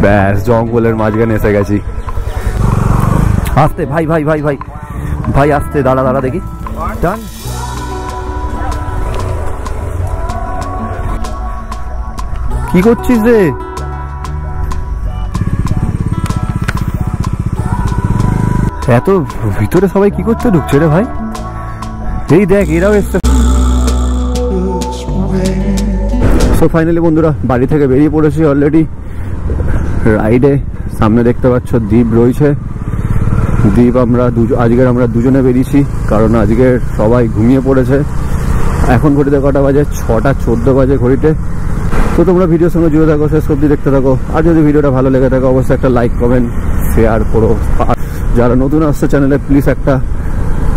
ব্যাস জঙ্গলের মাঝখানে এসে গেছি। আসতে ভাই ভাই ভাই ভাই ভাই আসতে, দাঁড়া দাঁড়া দেখি। ডান। কি করছিস রে? এত ভিতরে সবাই কি করতে ঢুকছে রে ভাই? এই দেখ এরাও এসছে। সো ফাইনালি বন্ধুরা বাড়ি থেকে বেরিয়ে পড়েছি অলরেডি রাইডে। সামনে দেখতে পাচ্ছ দ্বীপ রয়েছে। দ্বীপ আজকের আমরা দুজনে বেরিয়েছি, কারণ আজকের সবাই ঘুমিয়ে পড়েছে। এখন ঘড়িতে কটা বাজে? 6:14 বাজে ঘড়িতে। তো তোমরা ভিডিওর সঙ্গে জুড়ে থাকো, শেষ অবধি দেখতে থাকো। আর যদি ভিডিওটা ভালো লেগে থাকে অবশ্যই একটা লাইক কমেন্ট শেয়ার করো। আর যারা নতুন আসছে চ্যানেলে প্লিজ একটা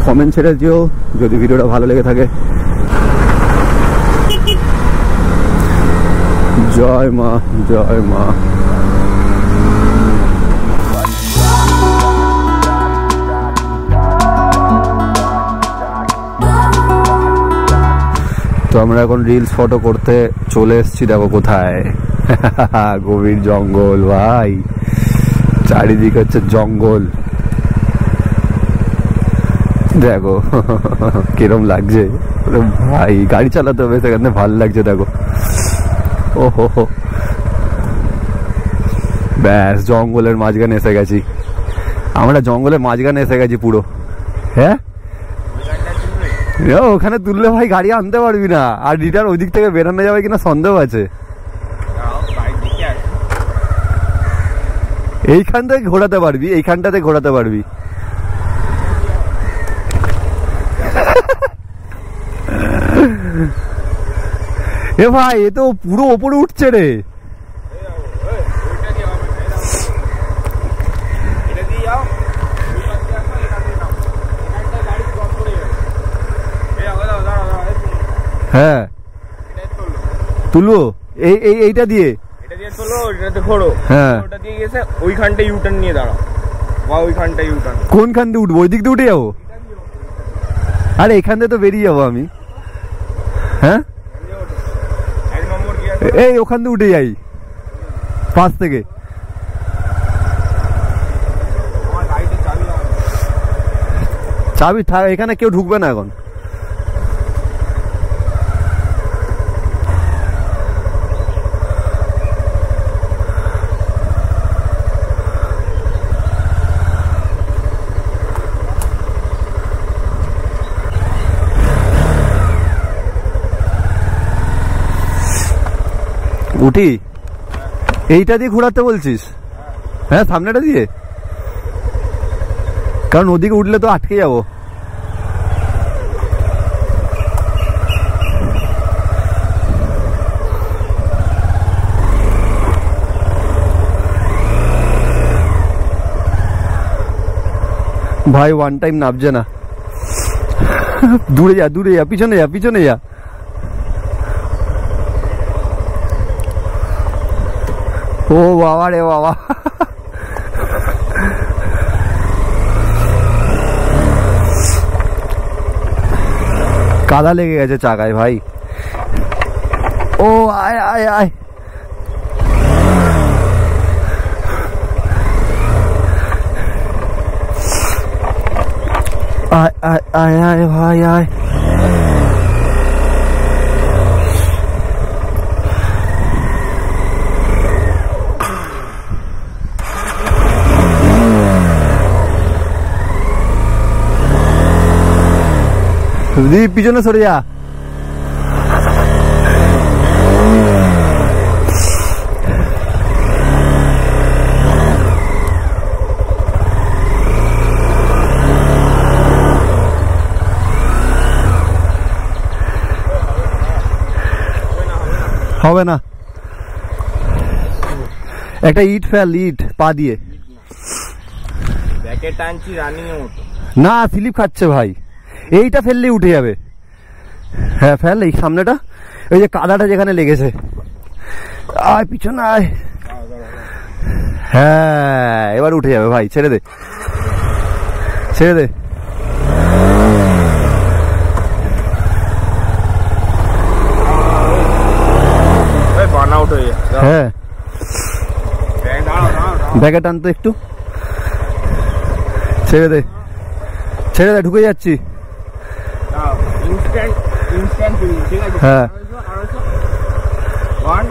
কমেন্ট ছেড়ে দিও যদি ভিডিওটা ভালো লেগে থাকে। জয় মা, জয় মা। তো আমরা এখন রিলস ফটো করতে চলে এসেছি। দেখো কোথায়, গভীর জঙ্গল ভাই, চারিদিকে হচ্ছে জঙ্গল। দেখো কিরম লাগছে ভাই, গাড়ি চালাতে হবে সেখানে, ভালো লাগছে। দেখো ও হো, ব্যাস জঙ্গলের মাঝখানে এসে গেছি আমরা। জঙ্গলের মাঝখানে এসে গেছি পুরো। হ্যাঁ ওখানে তুললে ভাই গাড়ি আনতে পারবি না, আর রিটার্ন ওই দিক থেকে বেরানো যাবে কিনা সন্দেহ আছে। এইখান থেকে ঘোরাতে পারবি, এইখানটাতে ঘোরাতে পারবি। এ ভাই এ তো পুরো ওপরে উঠছে রে। হ্যাঁ তুলবো এইটা দিয়ে, হ্যাঁ ওইখানটা ইউটার্ন নিয়ে দাঁড়াও বা ওইখানটা ইউটার্ন। কোনখান দিয়ে উঠবো? ওই দিক দিয়ে উঠে যাবো? আরে এখান থেকে তো বেরিয়ে যাবো আমি। হ্যাঁ এই ওখান থেকে উঠে যাই পাশ থেকে। চাবি থাক, এখানে কেউ ঢুকবে না এখন। উঠি? এইটা দিয়ে ঘোরাতে বলছিস? হ্যাঁ সামনেটা দিয়ে, কারণ ওদিকে উঠলে তো আটকে যাবো। ভাই ওয়ান টাইম নামছে না। দূরে যা, দূরে যা, পিছনে যা, পিছনে যা। ও বাবা রে বাবা, কাদা লেগে গেছে চাকায় ভাই। ও আয় আয় আয়, আয় আয় আয় আয় ভাই আয়। পিছনে সরে যা। হবে না, একটা ইট ফেল, ইট পা দিয়ে। ব্যাকে টানছি রানিং এর মতো। না স্লিপ খাচ্ছে ভাই, এইটা ফেললেই উঠে যাবে। হ্যাঁ ফেল, এই সামনেটা, ওই যে কাদাটা যেখানে লেগেছে। আয় পিছনে আয়। হ্যাঁ এবার উঠে যাবে ভাই, ছেড়ে দে ছেড়ে দে। হ্যাঁ ব্যাগে টান তো একটু, ছেড়ে দে ছেড়ে দে, ঢুকে যাচ্ছি। হ্যাঁ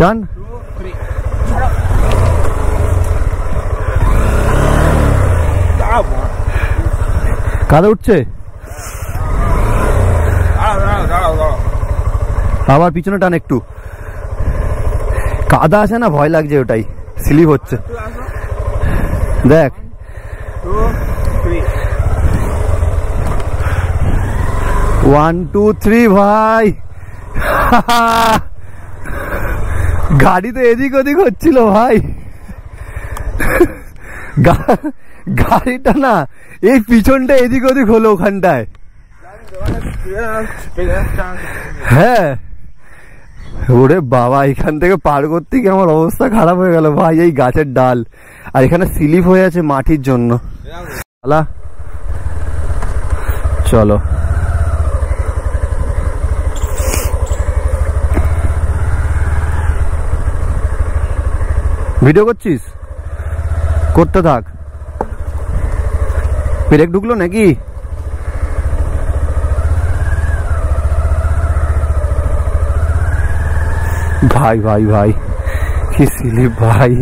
টান। কাদা উঠছে, আবার পিছনে টান একটু। কাদা আছে না, ভয় লাগছে, ওটাই স্লিপ হচ্ছে। দেখ 1 2 3 ভাই। গাড়ি তো এদিক ওদিক হচ্ছিল ভাই। গাড়িটা না এই পিছনটা এদিক ওদিক হলো ওখানটায়। হ্যাঁ ওরে বাবা, এখান থেকে পার করতে গিয়ে আমার অবস্থা খারাপ হয়ে গেল ভাই। এই গাছের ডাল আর এখানে স্লিপ হয়ে আছে মাটির জন্য। চলো ভিডিও করছিস, করতে থাক। ব্রেক ঢুকলো নাকি? ভাই ভাই ভাই কি স্লিপ ভাই।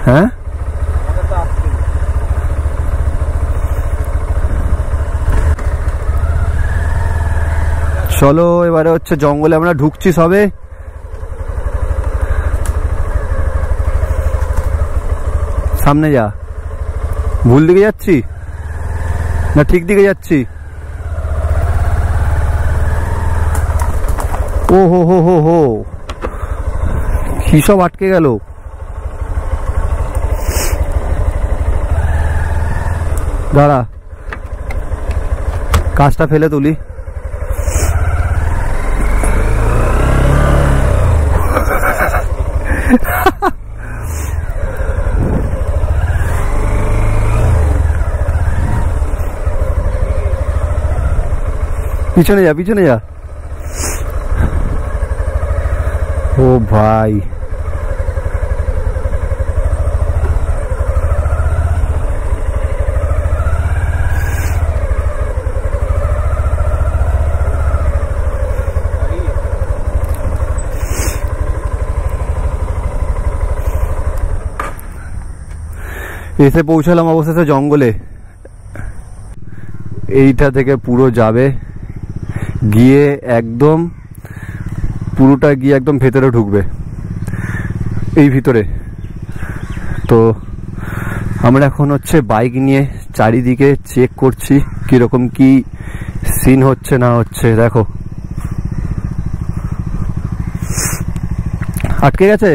হ্যাঁ চলো এবারে হচ্ছে জঙ্গলে আমরা ঢুকছি সবে। সামনে যা, ভুল দিকে যাচ্ছি না ঠিক দিকে যাচ্ছি? ও হো হো হো হো, কি সব আটকে গেল। দাঁড়া, কাজটা ফেলে তুলি। পিছনে যা, পিছনে যা। ও ভাই এসে পৌঁছালাম অবশেষে জঙ্গলে। এইটা থেকে পুরো যাবে গিয়ে একদম পুরোটা গিয়ে একদম ভেতরে ঢুকবে এই ভিতরে। তো আমরা এখন হচ্ছে বাইক নিয়ে চারিদিকে চেক করছি কিরকম কি সিন হচ্ছে না হচ্ছে। দেখো আটকে গেছে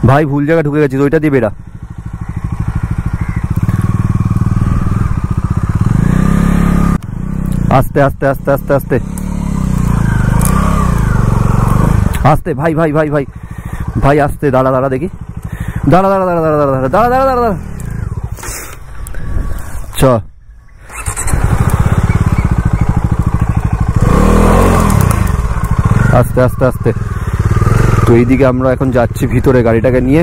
ভাই, ভুল জায়গা ঢুকে গেছিস, ওইটা দিয়ে বেরা। আস্তে আস্তে আস্তে আস্তে আস্তে আস্তে ভাই ভাই ভাই ভাই ভাই আস্তে। দাঁড়া দাঁড়া দেখি, দাঁড়া দাঁড়া দাঁড়া দাঁড়া দাঁড়া দাঁড়া দাঁড়া দাঁড়া দাঁড়া। চ আস্তে আস্তে আস্তে। তো এইদিকে আমরা এখন যাচ্ছি ভিতরে গাড়িটাকে নিয়ে।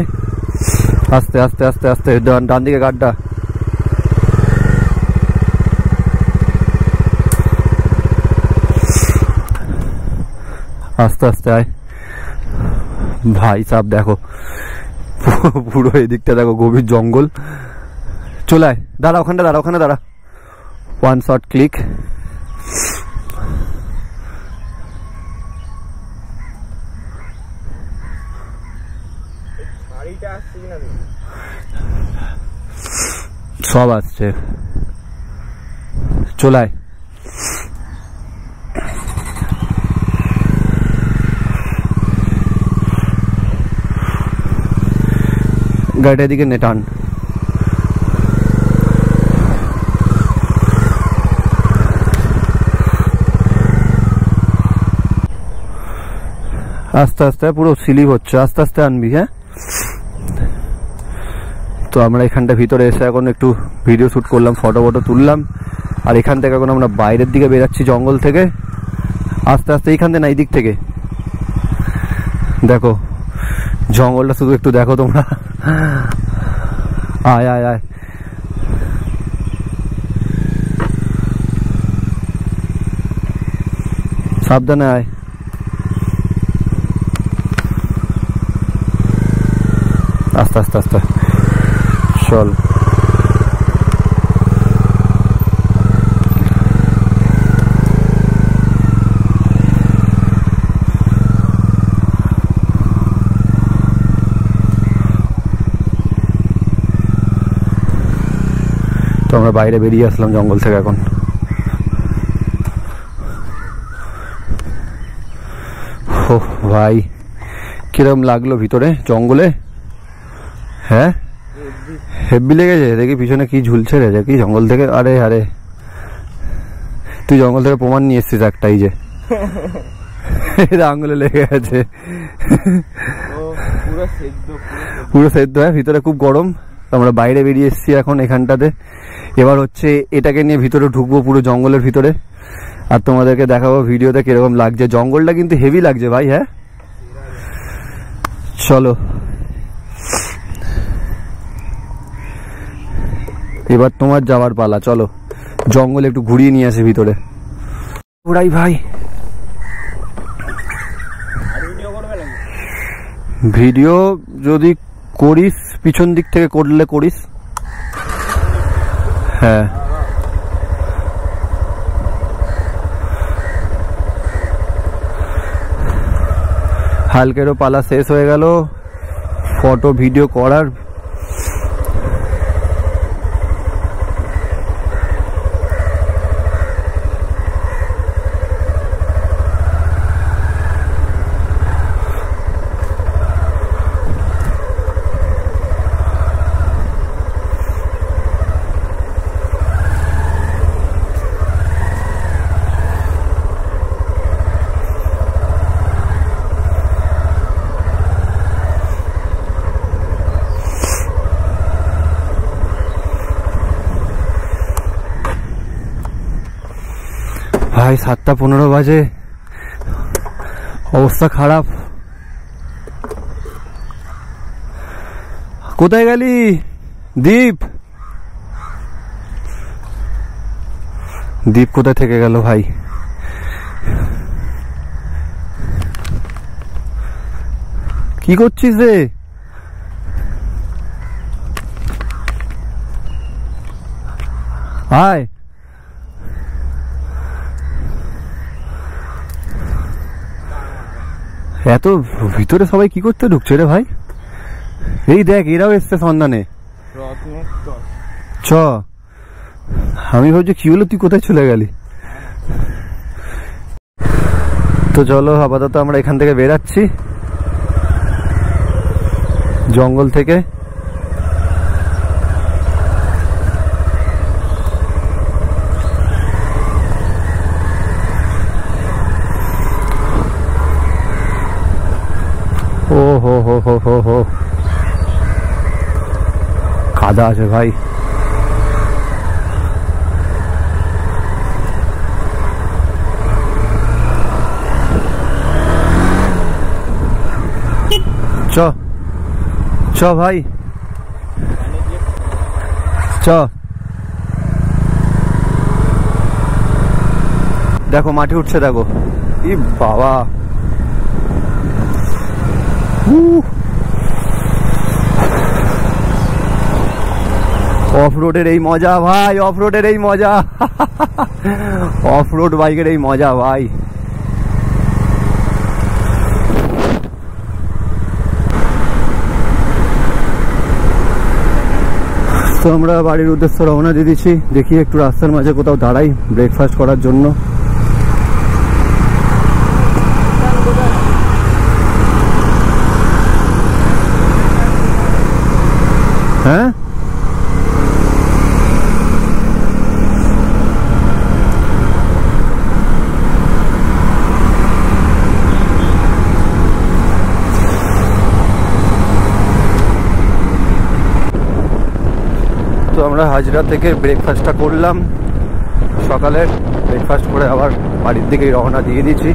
আস্তে আস্তে আস্তে আস্তে, ডান দিকে গাড়িটা। আস্তে আস্তে আয় ভাই সাহেব। দেখো পুরো এদিকটা দেখো, গভীর জঙ্গল। চলে আয়, দাঁড়া ওখানটা, দাঁড়া ওখানে দাঁড়া। 1 শট ক্লিক। সব আসছে, চলায়। গাড়িটা এদিকে নে, টান। আস্তে আস্তে পুরো স্লিপ হচ্ছে, আস্তে আস্তে আনবি। হ্যাঁ তো আমরা এখানটা ভিতরে এসে এখন একটু ভিডিও শ্যুট করলাম, ফটো তুললাম। আর এখান থেকে এখন আমরা বাইরের দিকে বেরাচ্ছি জঙ্গল থেকে আস্তে আস্তে। এইখান থেকে না, এই দিক থেকে দেখো জঙ্গলটা, শুধু একটু দেখো তোমরা। আয় আয় আয়, সাবধানে আয়। আস্তে আস্তে আস্তে চল। তো আমরা বাইরে বেরিয়ে আসলাম জঙ্গল থেকে এখন। ও ভাই, কিরম লাগলো ভিতরে জঙ্গলে? হ্যাঁ, হেব্বি লেগেছে। দেখি পিছনে কি ঝুলছে রে, দেখি জঙ্গল থেকে। আরে আরে, তুই জঙ্গল থেকে প্রমাণ নিয়ে এসছিস একটাই, যে আঙুলে লেগে আছে। পুরো সেদ্ধ। হ্যাঁ, ভিতরে খুব গরম। আমরা বাইরে বেরিয়ে এসছি এখন এখানটাতে। এবার হচ্ছে এটাকে নিয়ে ভিতরে ঢুকবো, পুরো জঙ্গলের ভিতরে, আর তোমাদেরকে দেখাবো ভিডিওতে কিরকম লাগছে। জঙ্গলটা কিন্তু হেভি লাগছে ভাই। হ্যাঁ চলো, এবার তোমার যাওয়ার পালা। চলো জঙ্গলে একটু ঘুরিয়ে নিয়ে আসে ভিতরে। ওরাই ভাই, ভিডিও যদি করিস পিছন দিক থেকে করলে করিস। হ্যাঁ, হালকেরও পালা শেষ হয়ে গেল ফটো ভিডিও করার। ভাই 7:15 বাজে, অবস্থা খারাপ। কোথায় গেলি দীপ? দীপ কোথায় থেকে গেল ভাই? কি করছিস রে? আয়, এত ভিতরে সবাই কি করতে ঢুকছে রে ভাই? এই দেখ, এরাও এসছে সন্ধানে। চ, আমি ভাবছি কি হলো, তুই কোথায় চলে গেলি? তো চলো, আপাতত আমরা এখান থেকে বেরাচ্ছি জঙ্গল থেকে। ও হো হো হো হো হো, কাদা আছে ভাই। চ চ ভাই, চ। দেখো মাটি উঠছে, দেখো। ই বাবা, অফ রোডের এই মজা ভাই, অফ রোডের এই মজা, অফ রোড বাইকের এই মজা ভাই। তো আমরা বাড়ির উদ্দেশ্যে রওনা দিয়ে দিচ্ছি। দেখি একটু রাস্তার মাঝে কোথাও দাঁড়াই ব্রেকফাস্ট করার জন্য। হ্যাঁ, তো আমরা হাজরা থেকে ব্রেকফাস্টটা করলাম, সকালে ব্রেকফাস্ট করে আবার বাড়ির দিকে রওনা দিয়ে দিচ্ছি।